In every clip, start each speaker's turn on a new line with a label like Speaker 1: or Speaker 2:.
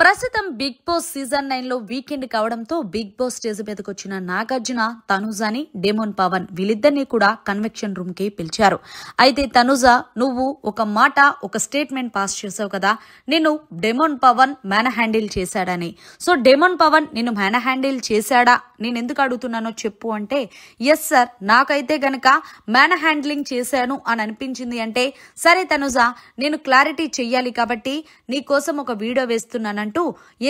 Speaker 1: ప్రస్తుతం big boss season 9 లో weekend కావడంతో బిగ్ బాస్ స్టేజ్ మీదకి వచ్చిన నాగార్జున, తనుజాని, డెమోన్ పవన్ వీళ్ళిద్దరినీ కూడా కన్వెక్షన్ రూమ్ కి పిలిచారు. అయితే తనుజ, నువ్వు ఒక స్టేట్మెంట్ పాస్ చేసావు కదా, నేను డెమోన్ పవన్ మేన హ్యాండిల్ చేశాడని. సో డెమోన్ పవన్ నిన్ను మేన హ్యాండిల్ చేశాడా, నేను ఎందుకు అడుగుతున్నానో చెప్పు అంటే, ఎస్ సార్, నాకైతే గనక మేన హ్యాండ్లింగ్ చేశాను అని అనిపించింది అంటే, సరే తనుజ, నేను క్లారిటీ చెయ్యాలి కాబట్టి నీ కోసం ఒక వీడియో వేస్తున్నాను అంటూ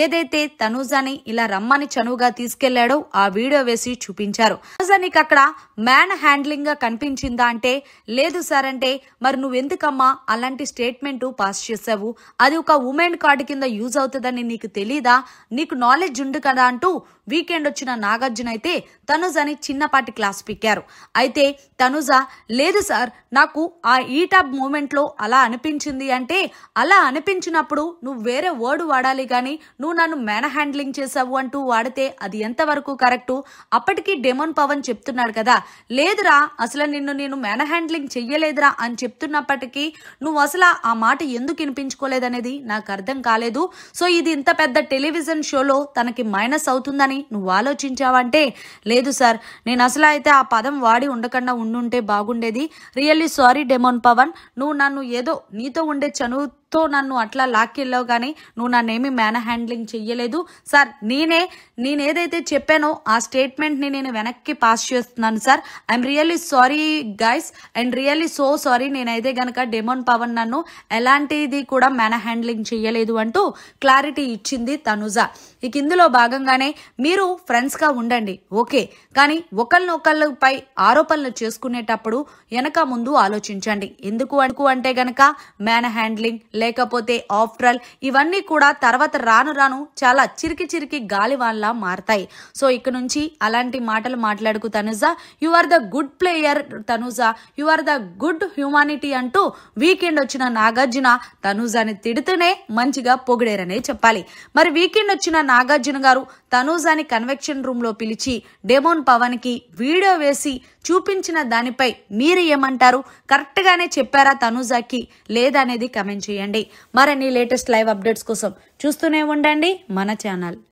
Speaker 1: ఏదైతే తనుజాని ఇలా రమ్మని చనువుగా తీసుకెళ్లాడో ఆ వీడియో వేసి చూపించారు. తనుజానికి అక్కడ మ్యాన్ హ్యాండ్లింగ్ గా కనిపించిందా అంటే, లేదు సార్ అంటే, మరి నువ్వెందుకమ్మా అలాంటి స్టేట్మెంట్ పాస్ చేసావు, అది ఒక ఉమెన్ కార్డు కింద యూజ్ అవుతుందని నీకు తెలీదా, నీకు నాలెడ్జ్ ఉంది కదా అంటూ వీకెండ్ వచ్చిన నాగార్జున అయితే తనుజాని చిన్నపాటి క్లాస్ పిక్కారు. అయితే తనుజ, లేదు సార్, నాకు ఆ ఈటాబ్ మూమెంట్ లో అలా అనిపించింది అంటే, అలా అనిపించినప్పుడు నువ్వు వేరే వర్డ్ వాడాలి గాని నువ్వు నన్ను మేన హ్యాండ్లింగ్ చేసావు అంటూ వాడితే అది ఎంతవరకు కరెక్టు. అప్పటికి డెమోన్ పవన్ చెప్తున్నాడు కదా, లేదురా అసలు నేను మేన హ్యాండ్లింగ్ చెయ్యలేదురా అని చెప్తున్నప్పటికీ నువ్వు అసలు ఆ మాట ఎందుకు వినిపించుకోలేదనేది నాకు అర్థం కాలేదు. సో ఇది ఇంత పెద్ద టెలివిజన్ షోలో తనకి మైనస్ అవుతుందని నువ్వు ఆలోచించావంటే, లేదు సార్, నేను అసలు అయితే ఆ పదం వాడి ఉండకుండా ఉండుంటే బాగుండేది. రియల్లీ సారీ డెమోన్ పవన్, నువ్వు నన్ను ఏదో నీతో ఉండే చనువుతో నన్ను అట్లా లాక్కెళ్ళావు కానీ నువ్వు నన్నేమి మేన హ్యాండ్లింగ్ చెయ్యలేదు సార్. నేనేదైతే చెప్పానో ఆ స్టేట్మెంట్ ని నేను వెనక్కి పాస్ చేస్తున్నాను sir. I'm really sorry guys and really so sorry. నేనైతే గనక డెమోన్ పవన్ నన్ను ఎలాంటిది కూడా మేన హ్యాండ్లింగ్ చెయ్యలేదు అంటూ క్లారిటీ ఇచ్చింది తనుజ. ఇక ఇందులో భాగంగానే మీరు ఫ్రెండ్స్ గా ఉండండి ఓకే, కానీ ఒకళ్ళపై ఆరోపణలు చేసుకునేటప్పుడు వెనక ముందు ఆలోచించండి. ఎందుకు అంటే గనక మేన హ్యాండ్లింగ్ లేకపోతే ఆఫ్టర్ ఆల్ ఇవన్నీ కూడా తర్వాత రాను చాలా చిరికి గాలి వాళ్ళ మారతాయి. సో ఇక నుంచి అలాంటి మాటలు మాట్లాడుకు Tanuja, you are the good player Tanuja, you are the good humanity అంటూ వీకెండ్ వచ్చిన నాగార్జున తనుజాని తిడుతూనే మంచిగా పొగిడేరనే చెప్పాలి. మరి వీకెండ్ వచ్చిన నాగార్జున గారు తనుజాని కన్వెక్షన్ రూమ్ లో పిలిచి డెమోన్ పవన్ కి వీడియో వేసి చూపించిన దానిపై మీరు ఏమంటారు? కరెక్ట్ గానే చెప్పారా తనుజాకి లేదా అనేది కమెంట్ చేయండి. మరిన్ని లేటెస్ట్ లైవ్ అప్డేట్స్ కోసం చూస్తూనే ఉండండి మన ఛానల్.